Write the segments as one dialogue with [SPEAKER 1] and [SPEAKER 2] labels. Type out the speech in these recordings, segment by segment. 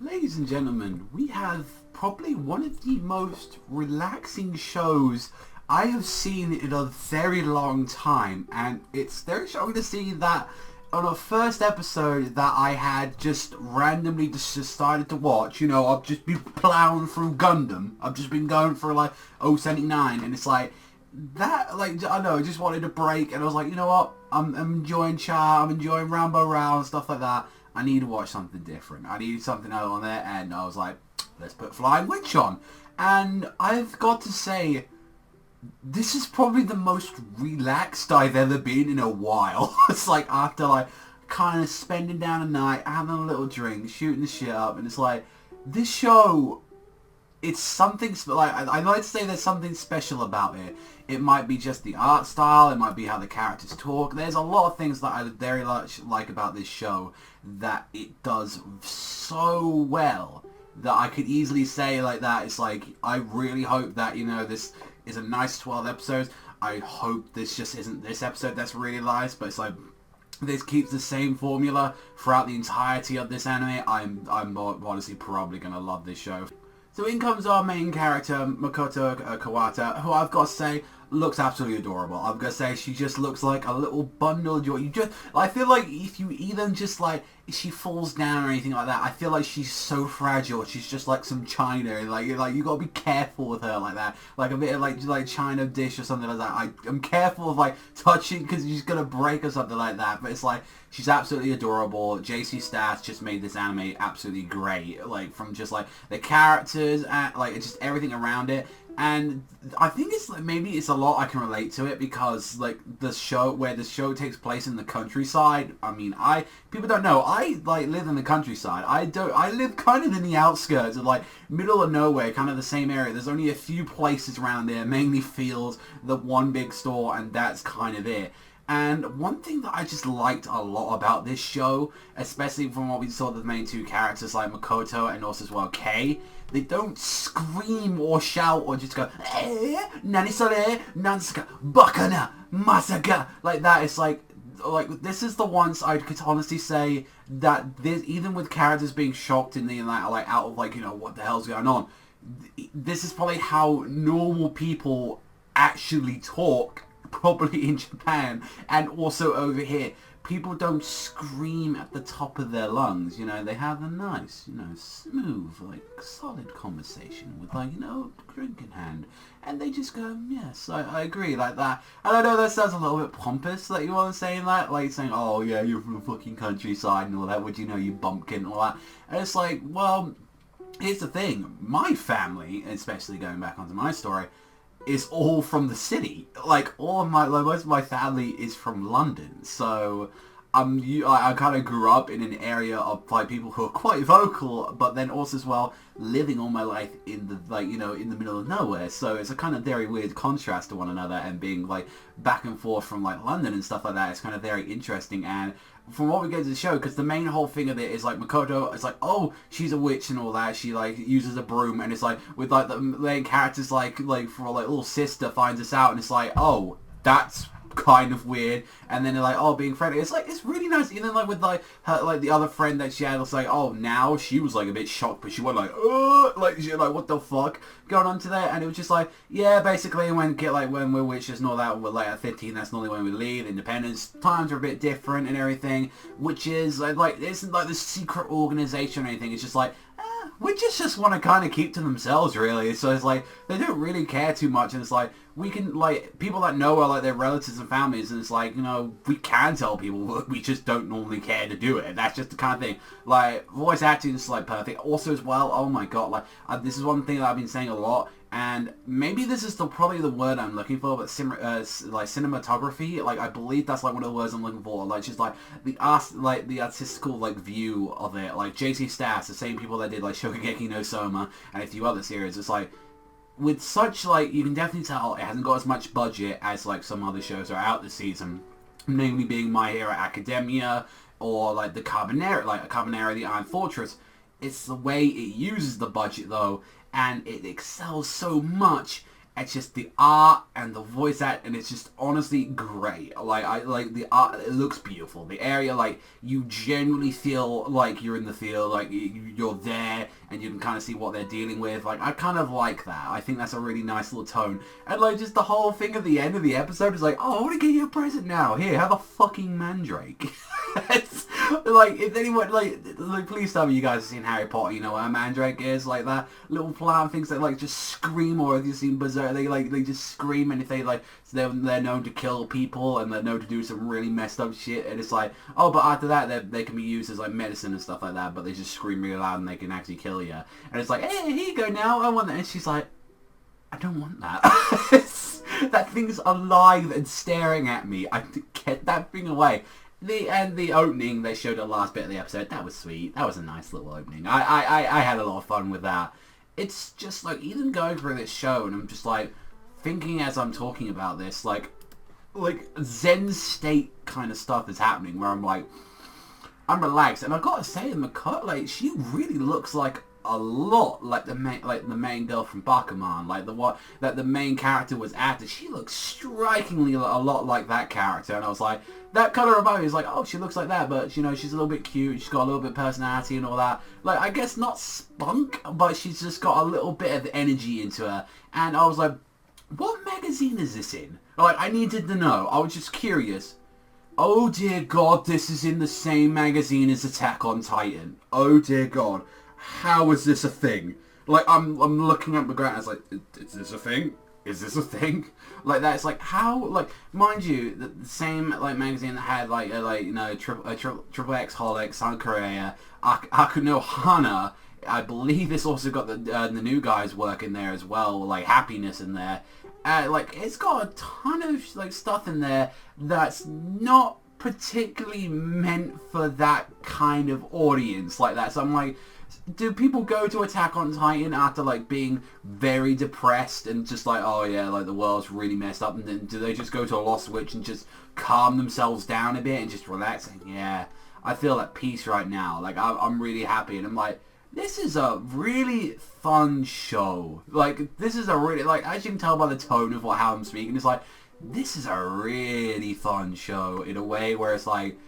[SPEAKER 1] Ladies and gentlemen, we have probably one of the most relaxing shows I have seen in a very long time, and it's very shocking to see that on a first episode that I had just randomly just decided to watch. I've just been plowing through Gundam. I've just been going for like 079, and it's like that, like, I don't know, I just wanted a break, and I was like, you know what, I'm enjoying Cha, I'm enjoying Rambo Round, stuff like that. I need to watch something different. I needed something out on there, and I was like, let's put Flying Witch on. And I've got to say, this is probably the most relaxed I've ever been in a while. It's like after like kind of spending down a night, having a little drink, shooting the shit up, and it's like, this show, it's something, like, I like to say there's something special about it. It might be just the art style, it might be how the characters talk. There's a lot of things that I very much like about this show that it does so well that I could easily say like that. It's like, I really hope that, this is a nice 12 episodes. I hope this just isn't this episode that's really nice, but it's like, this keeps the same formula throughout the entirety of this anime. I'm honestly probably going to love this show. So in comes our main character, Makoto Kawata, who I've got to say looks absolutely adorable. I've got to say she just looks like a little bundle of joy. I feel like if you even just like, if she falls down or anything like that, I feel like she's so fragile. She's just like some china. Like you got to be careful with her like that. Like a bit of like china dish or something like that. I'm careful of like touching because she's gonna break or something like that. But it's like, she's absolutely adorable. JC Stass just made this anime absolutely great. Like from just like the characters and like just everything around it. And I think it's like, maybe it's a lot I can relate to it because like the show takes place in the countryside. I mean, people don't know, I like live in the countryside. I live kind of in the outskirts of like middle of nowhere, kind of the same area. There's only a few places around there, mainly fields, the one big store, and that's kind of it. And one thing that I just liked a lot about this show, especially from what we saw the main two characters like Makoto and also as well Kei, they don't scream or shout or just go, nani sore, nansuka, bakana, masaka, like that. It's like this is the ones I could honestly say that this, even with characters being shocked in the like out of like, what the hell's going on, this is probably how normal people actually talk, probably in Japan and also over here. People don't scream at the top of their lungs, they have a nice, smooth, like, solid conversation with, like, drink in hand, and they just go, yes, I agree, like that. And I know that sounds a little bit pompous, like, you want to say that, like, saying, oh, yeah, you're from the fucking countryside and all that, would you know, you bumpkin, and all that, and it's like, well, here's the thing, my family, especially going back onto my story, is all from the city. Like, most of my family is from London, so I kind of grew up in an area of like people who are quite vocal, but then also as well living all my life in the in the middle of nowhere. So it's a kind of very weird contrast to one another, and being like back and forth from like London and stuff like that. It's kind of very interesting. And from what we get to the show, because the main whole thing of it is like Makoto, it's like, oh, she's a witch and all that. She like uses a broom, and it's like with like the main characters like for like little sister finds us out, and it's like, oh, that's kind of weird. And then they're like, oh, being friendly. It's like, it's really nice. And then like with like her, like the other friend that she had, it's like, oh, now she was like a bit shocked, but she went like, she like, what the fuck going on to there? And it was just like, yeah, basically when we're witches and all that, we're like at 15, that's normally when we leave. Independence times are a bit different and everything, which is like it isn't like this secret organization or anything. It's just like, witches just want to kind of keep to themselves, really. So it's like, they don't really care too much, and it's like, we can, like, people that know are like their relatives and families, and it's like, we can tell people, but we just don't normally care to do it. That's just the kind of thing. Like, voice acting is like perfect. Also as well, oh my god, like, this is one thing that I've been saying a lot, and maybe this is probably the word I'm looking for, but like cinematography, like I believe that's like one of the words I'm looking for. Like just like the artistical like view of it. Like JC Stass, the same people that did like Shokugeki no Soma and a few other series. It's like with such like, you can definitely tell it hasn't got as much budget as like some other shows are out this season, namely being My Hero Academia or like the Kabaneri, the Iron Fortress. It's the way it uses the budget though, and it excels so much it's just the art and the voice act, and it's just honestly great. Like, I like the art, it looks beautiful. The area, like, you genuinely feel like you're in the field, like you're there, and you can kind of see what they're dealing with. Like, I kind of like that. I think that's a really nice little tone. And like, just the whole thing at the end of the episode is like, oh, I want to get you a present now. Here, have a fucking mandrake. It's like, if anyone, like, please tell me you guys have seen Harry Potter, you know what a mandrake is, like that little plant things that like just scream, or if you've seen Berserk, they just scream, and if they like, so they're known to kill people, and they're known to do some really messed up shit, and it's like, oh, but after that they can be used as like medicine and stuff like that, but they just scream really loud and they can actually kill you, and it's like, hey, here you go now, I want that, and she's like, I don't want that. That thing's alive and staring at me. I get that thing away. The opening they showed at the last bit of the episode, that was sweet. That was a nice little opening. I had a lot of fun with that. It's just like, even going through this show, and I'm just like thinking as I'm talking about this, like Zen state kind of stuff is happening where I'm like, I'm relaxed, and I gotta say, Makoto, like, she really looks like a lot like the main girl from Bakuman, like the main character was acted. She looks strikingly a lot like that character, and I was like, that kind of reminded me, it's like, oh, she looks like that, but you know, she's a little bit cute, she's got a little bit of personality and all that. Like, I guess not spunk, but she's just got a little bit of energy into her, and I was like, what magazine is this in? Like, I needed to know. I was just curious. Oh dear God, this is in the same magazine as Attack on Titan. Oh dear God. How is this a thing? Like, I'm looking at McGrath, and it's like, is this a thing? Is this a thing? Like that. It's like, how, like, mind you, the same like magazine that had like you know, Triple X Holic, South Korea, Akuno Hana. I believe it's also got the new guys working there as well, like Happiness in there. Like, it's got a ton of like stuff in there that's not particularly meant for that kind of audience like that. So I'm like, do people go to Attack on Titan after like being very depressed and just like, oh yeah, like the world's really messed up, and then do they just go to a Lost Witch and just calm themselves down a bit and just relax? And yeah, I feel at peace right now. Like, I'm really happy, and I'm like, this is a really fun show. Like, this is a really, like, as you can tell by the tone of how I'm speaking, it's like, this is a really fun show in a way where it's like,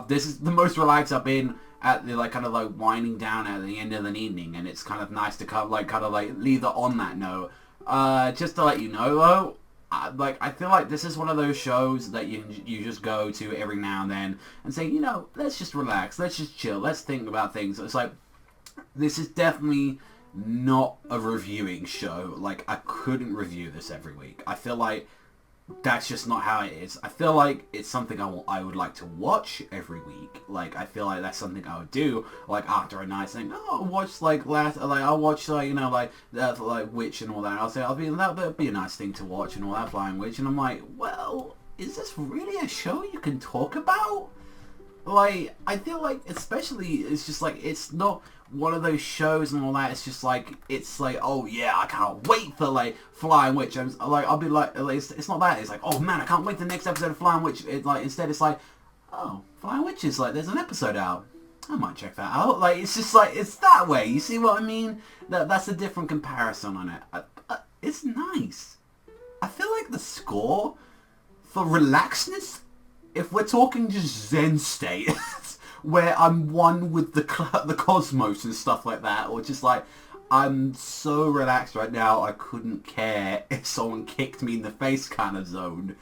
[SPEAKER 1] this is the most relaxed I've been at the, like, kind of like winding down at the end of an evening, and it's kind of nice to kind of like leave it on that note. Just to let you know though, I feel like this is one of those shows that you just go to every now and then and say, you know, let's just relax, let's just chill, let's think about things. It's like, this is definitely not a reviewing show. Like, I couldn't review this every week. I feel like that's just not how it is. I feel like it's something I would like to watch every week. Like, I feel like that's something I would do, like, after a night saying, oh, I'll watch, like, I'll watch, like, you know, like Witch and all that. I'll say, that'd be a nice thing to watch and all that, Flying Witch. And I'm like, well, is this really a show you can talk about? Like, I feel like, especially, it's just like, it's not one of those shows and all that. It's just like, it's like, oh yeah, I can't wait for like Flying Witch. I'll be like, it's not that. It's like, oh man, I can't wait for the next episode of Flying Witch. Instead it's like, oh, Flying Witch is like, there's an episode out. I might check that out. Like, it's just like, it's that way. You see what I mean? That's a different comparison on it. It's nice. I feel like the score for relaxedness, if we're talking just Zen state, where I'm one with the cosmos and stuff like that, or just like, I'm so relaxed right now, I couldn't care if someone kicked me in the face kind of zone.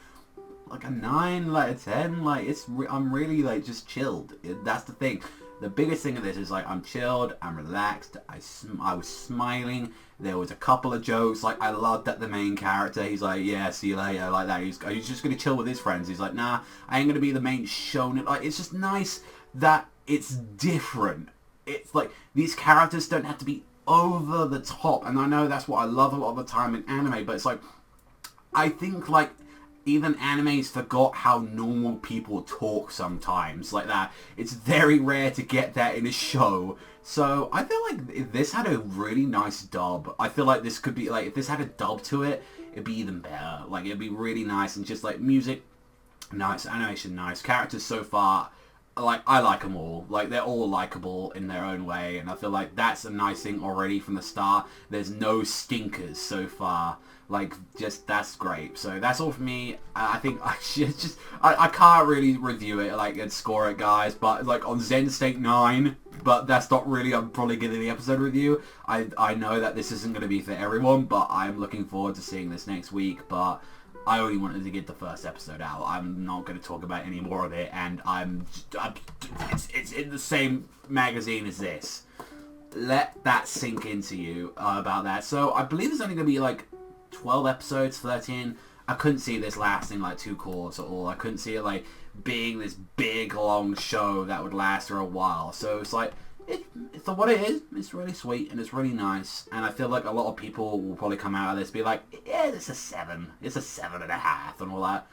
[SPEAKER 1] Like a 9, like a 10, like I'm really like just chilled. That's the thing. The biggest thing of this is like, I'm chilled, I'm relaxed, I was smiling, there was a couple of jokes, like I loved that the main character, he's like, yeah, see you later, like that, he's just gonna chill with his friends, he's like, nah, I ain't gonna be the main shonen. Like, it's just nice that it's different. It's like, these characters don't have to be over the top, and I know that's what I love a lot of the time in anime, but it's like, I think like, even animes forgot how normal people talk sometimes, like that. It's very rare to get that in a show. So I feel like if this had a really nice dub, I feel like this could be, like, if this had a dub to it, it'd be even better. Like, it'd be really nice, and just like music, nice, animation, nice. Characters so far, like, I like them all. Like, they're all likable in their own way, and I feel like that's a nice thing already from the start. There's no stinkers so far. Like, just, that's great. So that's all for me. I think I can't really review it, like, and score it, guys, but, like, on Zen State 9, but that's not really, I'm probably getting the episode review. I know that this isn't going to be for everyone, but I'm looking forward to seeing this next week, but I only wanted to get the first episode out. I'm not going to talk about any more of it, and it's in the same magazine as this. Let that sink into you about that. So I believe it's only going to be, like, 12 episodes, 13. I couldn't see this lasting like 2 quarters at all. I couldn't see it like being this big long show that would last for a while. So it's like, it's what it is. It's really sweet and it's really nice. And I feel like a lot of people will probably come out of this be like, yeah, it's a 7. It's a 7.5 and all that.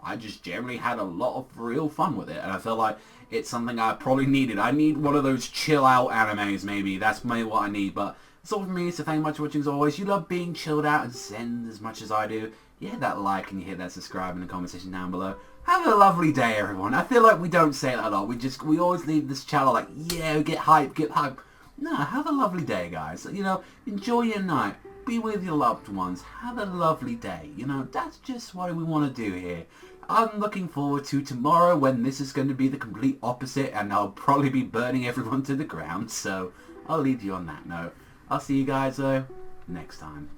[SPEAKER 1] I just generally had a lot of real fun with it. And I feel like it's something I probably needed. I need one of those chill out animes maybe. That's maybe what I need. But that's all from me, so thank you much for watching as always. You love being chilled out and zen as much as I do. You hit that like and you hit that subscribe in the comment section down below. Have a lovely day, everyone. I feel like we don't say that a lot. We always leave this channel like, yeah, get hype. No, have a lovely day, guys. You know, enjoy your night. Be with your loved ones. Have a lovely day. You know, that's just what we want to do here. I'm looking forward to tomorrow when this is going to be the complete opposite and I'll probably be burning everyone to the ground. So, I'll leave you on that note. I'll see you guys, though, next time.